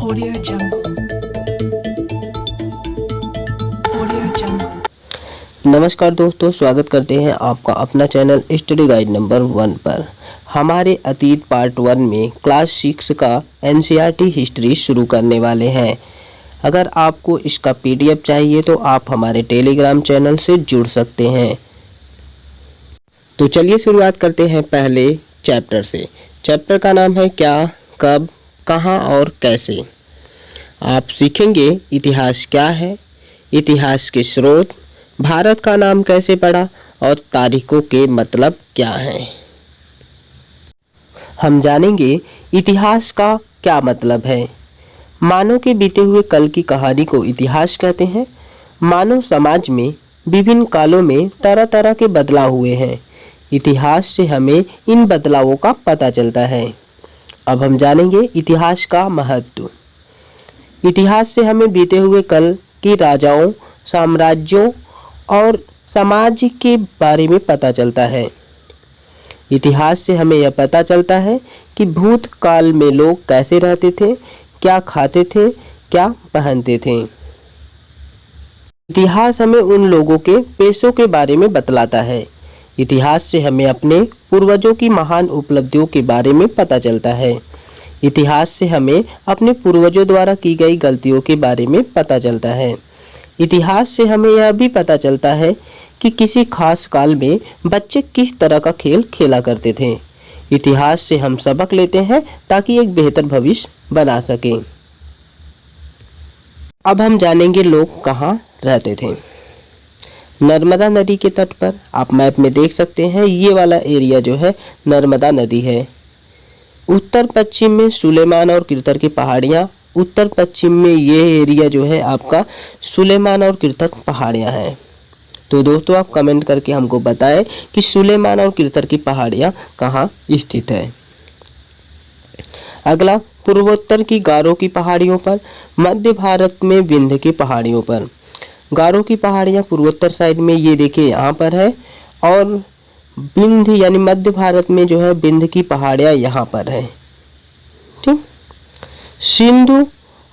Audio Jungle. Audio Jungle. नमस्कार दोस्तों, स्वागत करते हैं आपका अपना चैनल स्टडी गाइड नंबर 1 पर। हमारे अतीत पार्ट 1 में क्लास 6 का एनसीईआरटी हिस्ट्री शुरू करने वाले हैं। अगर आपको इसका पीडीएफ चाहिए तो आप हमारे टेलीग्राम चैनल से जुड़ सकते हैं। तो चलिए शुरुआत करते हैं पहले चैप्टर से। चैप्टर का नाम है क्या, कब, कहाँ और कैसे। आप सीखेंगे इतिहास क्या है, इतिहास के स्रोत, भारत का नाम कैसे पड़ा और तारीखों के मतलब क्या हैं। हम जानेंगे इतिहास का क्या मतलब है। मानव के बीते हुए कल की कहानी को इतिहास कहते हैं। मानव समाज में विभिन्न कालों में तरह तरह के बदलाव हुए हैं। इतिहास से हमें इन बदलावों का पता चलता है। अब हम जानेंगे इतिहास का महत्व। इतिहास से हमें बीते हुए कल की राजाओं, साम्राज्यों और समाज के बारे में पता चलता है। इतिहास से हमें यह पता चलता है कि भूतकाल में लोग कैसे रहते थे, क्या खाते थे, क्या पहनते थे। इतिहास हमें उन लोगों के पेशों के बारे में बतलाता है। इतिहास से हमें अपने पूर्वजों की महान उपलब्धियों के बारे में पता चलता है। इतिहास से हमें अपने पूर्वजों द्वारा की गई गलतियों के बारे में पता चलता है। इतिहास से हमें यह भी पता चलता है कि किसी खास काल में बच्चे किस तरह का खेल खेला करते थे। इतिहास से हम सबक लेते हैं ताकि एक बेहतर भविष्य बना सकें। अब हम जानेंगे लोग कहाँ रहते थे। नर्मदा नदी के तट पर, आप मैप में देख सकते हैं, ये वाला एरिया जो है नर्मदा नदी है। उत्तर पश्चिम में सुलेमान और किरतर की पहाड़ियाँ, उत्तर पश्चिम में ये एरिया जो है आपका सुलेमान और किरतर पहाड़ियाँ हैं। तो दोस्तों आप कमेंट करके हमको बताएं कि सुलेमान और किरतर की पहाड़ियाँ कहाँ स्थित है। अगला, पूर्वोत्तर की गारो की पहाड़ियों पर, मध्य भारत में विंध्य की पहाड़ियों पर। गारो की पहाड़ियाँ पूर्वोत्तर साइड में, ये देखिए यहाँ पर है, और विंध्य यानी मध्य भारत में जो है विंध्य की पहाड़ियाँ यहाँ पर है। ठीक, सिंधु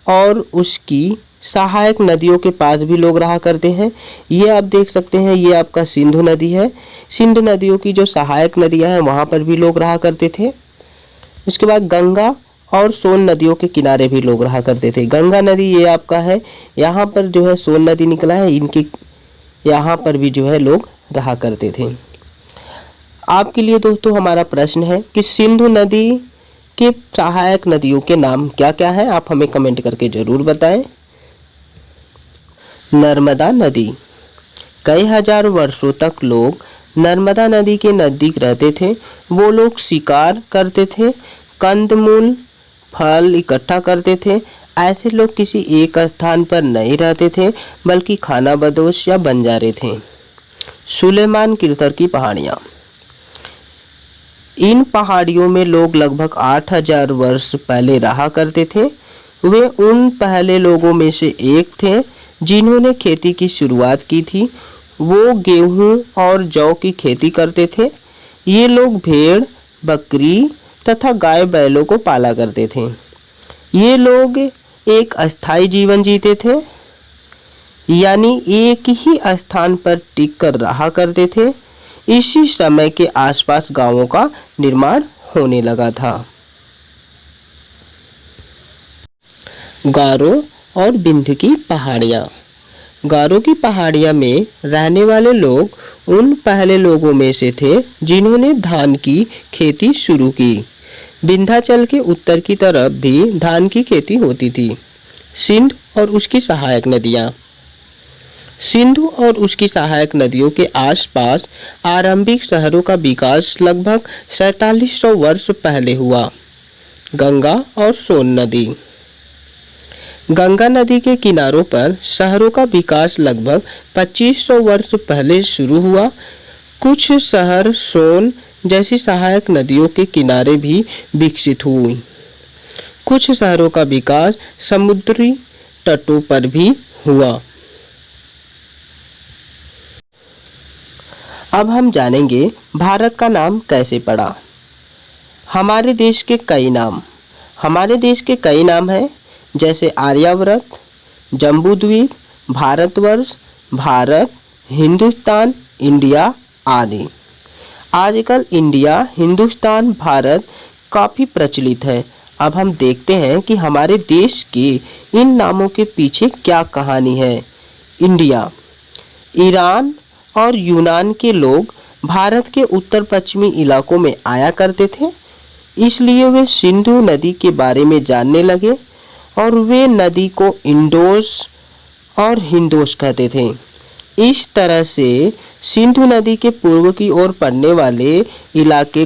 और उसकी सहायक नदियों के पास भी लोग रहा करते हैं। ये आप देख सकते हैं, ये आपका सिंधु नदी है। सिंधु नदियों की जो सहायक नदियाँ हैं वहाँ पर भी लोग रहा करते थे। उसके बाद गंगा और सोन नदियों के किनारे भी लोग रहा करते थे। गंगा नदी ये आपका है, यहाँ पर जो है सोन नदी निकला है, इनके यहाँ पर भी जो है लोग रहा करते थे। आपके लिए दोस्तों हमारा प्रश्न है कि सिंधु नदी के सहायक नदियों के नाम क्या क्या है, आप हमें कमेंट करके जरूर बताएं। नर्मदा नदी, कई हजार वर्षों तक लोग नर्मदा नदी के नजदीक रहते थे। वो लोग शिकार करते थे, कंदमूल फल इकट्ठा करते थे। ऐसे लोग किसी एक स्थान पर नहीं रहते थे बल्कि खानाबदोश या बंजारे थे। सुलेमान किरतर की पहाड़ियाँ, इन पहाड़ियों में लोग लगभग 8000 वर्ष पहले रहा करते थे। वे उन पहले लोगों में से एक थे जिन्होंने खेती की शुरुआत की थी। वो गेहूं और जौ की खेती करते थे। ये लोग भेड़, बकरी तथा गाय बैलों को पाला करते थे। ये लोग एक अस्थायी जीवन जीते थे, यानी एक ही स्थान पर टिक कर रहा करते थे। इसी समय के आसपास गांवों का निर्माण होने लगा था। गारो और विंध्य की पहाड़ियाँ, गारो की पहाड़ियाँ में रहने वाले लोग उन पहले लोगों में से थे जिन्होंने धान की खेती शुरू की। विंध्याचल के उत्तर की तरफ भी धान की खेती होती थी। सिंध और उसकी सहायक नदियाँ, सिंधु और उसकी सहायक नदियों के आसपास आरंभिक शहरों का विकास लगभग 4700 वर्ष पहले हुआ। गंगा और सोन नदी, गंगा नदी के किनारों पर शहरों का विकास लगभग 2500 वर्ष पहले शुरू हुआ। कुछ शहर सोन जैसी सहायक नदियों के किनारे भी विकसित हुई। कुछ शहरों का विकास समुद्री तटों पर भी हुआ। अब हम जानेंगे भारत का नाम कैसे पड़ा। हमारे देश के कई नाम हैं जैसे आर्यावर्त, जम्बूद्वीप, भारतवर्ष, भारत, हिंदुस्तान, इंडिया आदि। आजकल इंडिया, हिंदुस्तान, भारत काफ़ी प्रचलित है। अब हम देखते हैं कि हमारे देश के इन नामों के पीछे क्या कहानी है। इंडिया, ईरान और यूनान के लोग भारत के उत्तर पश्चिमी इलाकों में आया करते थे, इसलिए वे सिंधु नदी के बारे में जानने लगे और वे नदी को इंडोस और हिंदोस कहते थे। इस तरह से सिंधु नदी के पूर्व की ओर पड़ने वाले इलाके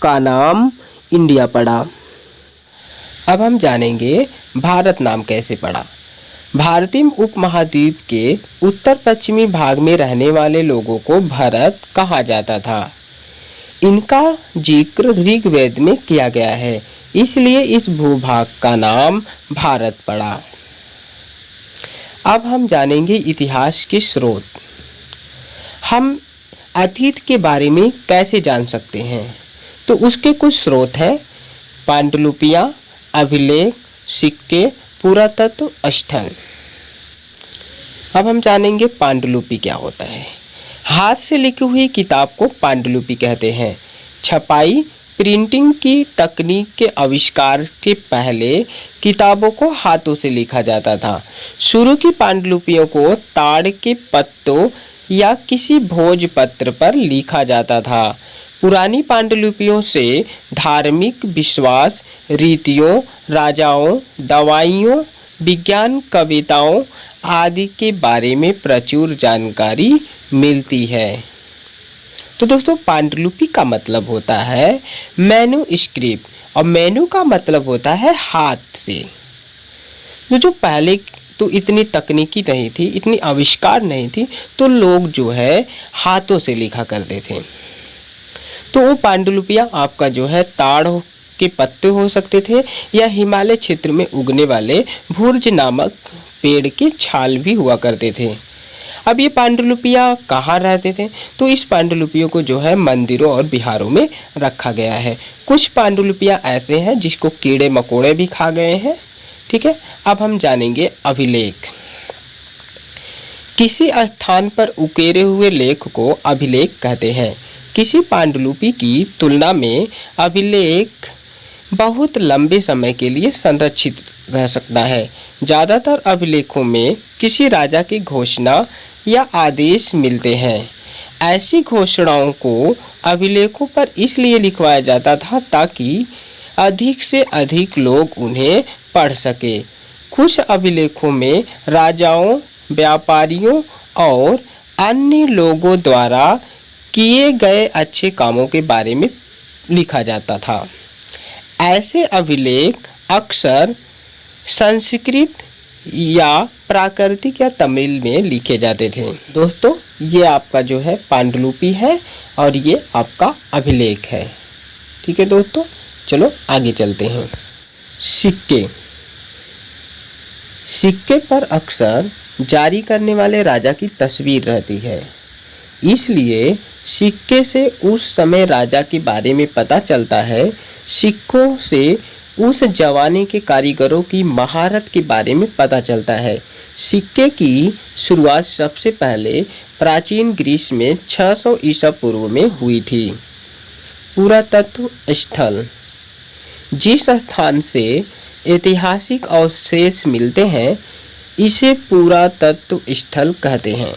का नाम इंडिया पड़ा। अब हम जानेंगे भारत नाम कैसे पड़ा। भारतीय उपमहाद्वीप के उत्तर पश्चिमी भाग में रहने वाले लोगों को भारत कहा जाता था। इनका जिक्र ऋग्वेद में किया गया है, इसलिए इस भूभाग का नाम भारत पड़ा। अब हम जानेंगे इतिहास के स्रोत। हम अतीत के बारे में कैसे जान सकते हैं, तो उसके कुछ स्रोत हैं: पांडुलिपियाँ, अभिलेख, सिक्के, पुरातत्व स्थल। अब हम जानेंगे पांडुलिपि क्या होता है। हाथ से लिखी हुई किताब को पांडुलिपि कहते हैं। छपाई, प्रिंटिंग की तकनीक के आविष्कार के पहले किताबों को हाथों से लिखा जाता था। शुरू की पांडुलिपियों को ताड़ के पत्तों या किसी भोजपत्र पर लिखा जाता था। पुरानी पांडुलिपियों से धार्मिक विश्वास, रीतियों, राजाओं, दवाइयों, विज्ञान, कविताओं आदि के बारे में प्रचुर जानकारी मिलती है। तो दोस्तों, पांडुलिपि का मतलब होता है मैन्युस्क्रिप्ट और मैन्यू का मतलब होता है हाथ से। जो पहले तो इतनी तकनीकी नहीं थी, इतनी आविष्कार नहीं थी, तो लोग जो है हाथों से लिखा करते थे। तो वो पांडुलिपियाँ आपका जो है ताड़ के पत्ते हो सकते थे या हिमालय क्षेत्र में उगने वाले भुर्ज नामक पेड़ के छाल भी हुआ करते थे। अब ये पांडुलिपियाँ कहाँ रहते थे, तो इस पांडुलिपियों को जो है मंदिरों और विहारों में रखा गया है। कुछ पांडुलिपियाँ ऐसे हैं जिसको कीड़े मकोड़े भी खा गए हैं। ठीक है, अब हम जानेंगे अभिलेख। किसी स्थान पर उकेरे हुए लेख को अभिलेख कहते हैं। किसी पांडुलिपि की तुलना में अभिलेख बहुत लंबे समय के लिए संरक्षित रह सकता है। ज़्यादातर अभिलेखों में किसी राजा की घोषणा या आदेश मिलते हैं। ऐसी घोषणाओं को अभिलेखों पर इसलिए लिखवाया जाता था ताकि अधिक से अधिक लोग उन्हें पढ़ सके। कुछ अभिलेखों में राजाओं, व्यापारियों और अन्य लोगों द्वारा किए गए अच्छे कामों के बारे में लिखा जाता था। ऐसे अभिलेख अक्सर संस्कृत या प्राकृतिक या तमिल में लिखे जाते थे। दोस्तों, ये आपका जो है पांडुलिपि है और ये आपका अभिलेख है। ठीक है दोस्तों, चलो आगे चलते हैं। सिक्के। सिक्के पर अक्सर जारी करने वाले राजा की तस्वीर रहती है, इसलिए सिक्के से उस समय राजा के बारे में पता चलता है। सिक्कों से उस जमाने के कारीगरों की महारत के बारे में पता चलता है। सिक्के की शुरुआत सबसे पहले प्राचीन ग्रीस में 600 ईसा पूर्व में हुई थी। पुरातत्व स्थल। जिस स्थान से ऐतिहासिक अवशेष मिलते हैं, इसे पुरातत्व स्थल कहते हैं।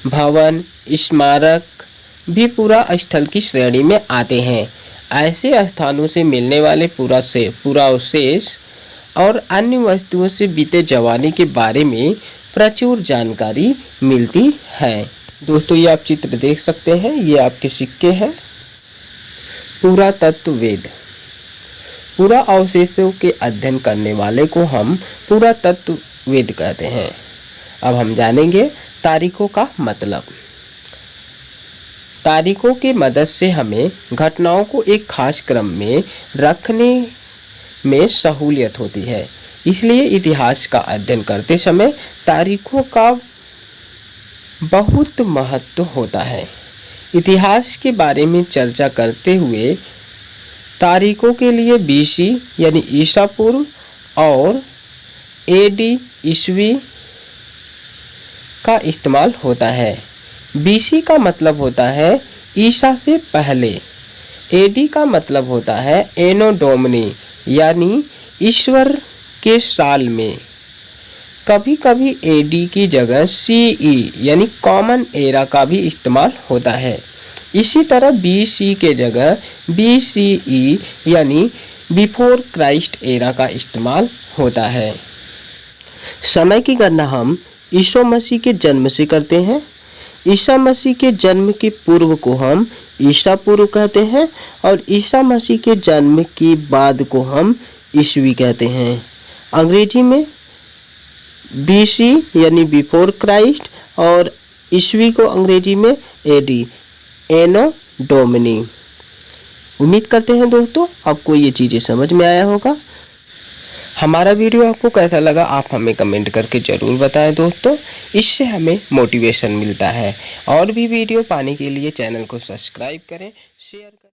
भवन, स्मारक भी पुरास्थल की श्रेणी में आते हैं। ऐसे स्थानों से मिलने वाले पुरावशेष और अन्य वस्तुओं से बीते जमाने के बारे में प्रचुर जानकारी मिलती है। दोस्तों, ये आप चित्र देख सकते हैं, ये आपके सिक्के हैं। पुरातत्ववेद। पुरा अवशेषों के अध्ययन करने वाले को हम पुरातत्ववेद कहते हैं। अब हम जानेंगे तारीखों का मतलब। तारीखों की मदद से हमें घटनाओं को एक खास क्रम में रखने में सहूलियत होती है। इसलिए इतिहास का अध्ययन करते समय तारीखों का बहुत महत्व होता है। इतिहास के बारे में चर्चा करते हुए तारीखों के लिए BC यानी ईसा पूर्व और एडी ईस्वी का इस्तेमाल होता है। बीसी का मतलब होता है ईसा से पहले। एडी का मतलब होता है एनो डोमिनी यानी ईश्वर के साल में। कभी कभी एडी की जगह सीई यानी कॉमन एरा का भी इस्तेमाल होता है। इसी तरह बीसी के जगह बीसीई यानी बिफोर क्राइस्ट एरा का इस्तेमाल होता है। समय की गणना हम ईसा मसीह के जन्म से करते हैं। ईसा मसीह के जन्म के पूर्व को हम ईसा पूर्व कहते हैं और ईसा मसीह के जन्म के बाद को हम ईस्वी कहते हैं। अंग्रेजी में बीसी यानी बिफोर क्राइस्ट और ईस्वी को अंग्रेजी में एडी एनो डोमिनी। उम्मीद करते हैं दोस्तों आपको ये चीज़ें समझ में आया होगा। हमारा वीडियो आपको कैसा लगा आप हमें कमेंट करके ज़रूर बताएं दोस्तों, इससे हमें मोटिवेशन मिलता है। और भी वीडियो पाने के लिए चैनल को सब्सक्राइब करें, शेयर करें।